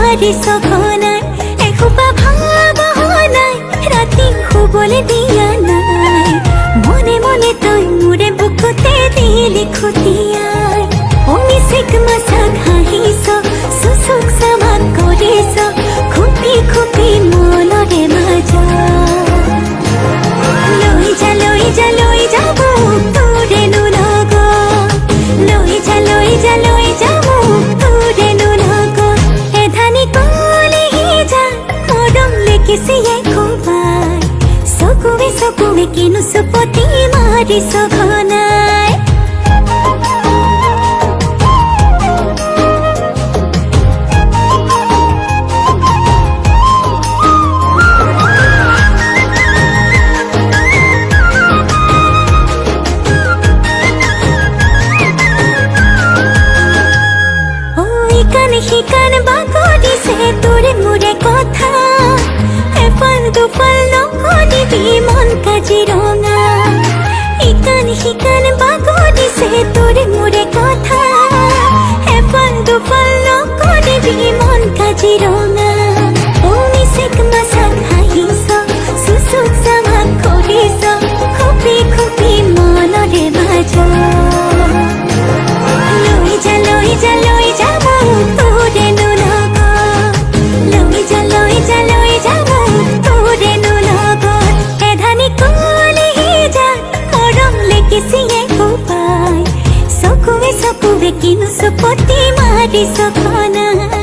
মাৰি সঘনাই এসোপা ভাৱনাই ৰাতি শুবলৈ দিয়া নাই মনে মনে তই মোৰে বুকুতে দিলি খুটিয়াই অমিচিক মাছাক হাঁহিছ চুচুক চামাক কৰিছ খুপি খুপি মনৰে মাজা লৈ যা লৈ যা লৈ যাব তোৰেনো লগত লৈ যা লৈ যা লৈ যাব তোৰেনো লগত এধানি কলেহি যা মৰম লেকিছিয়ে খুবাই চকুৱে চকুৱে কিনো চুপতি মাৰিছ ঘনাই শিকান বাগৰিছে তোৰে মোৰে কথা এফাল দুফাল নকৰিবি মন কাজিৰঙা শিকান বাগৰিছে তোৰে মোৰে কথা এফাল দুফাল নকৰিবি মন কাজিৰঙা অমিচিক মাছাক হাঁহিছ চুচুক চামাক কৰিছ খুপি খুপি মনৰে মাজা লৈ যা লৈ যা লৈ যাব তোৰেনো লগত লৈ যা লৈ যা লৈ যাব তোৰেনো লগত এধানি কলেহি যা মৰম লেকিছিয়ে কোপাই চকুৱে চকুৱে কিনো চুপতি মাৰিছ ঘনাই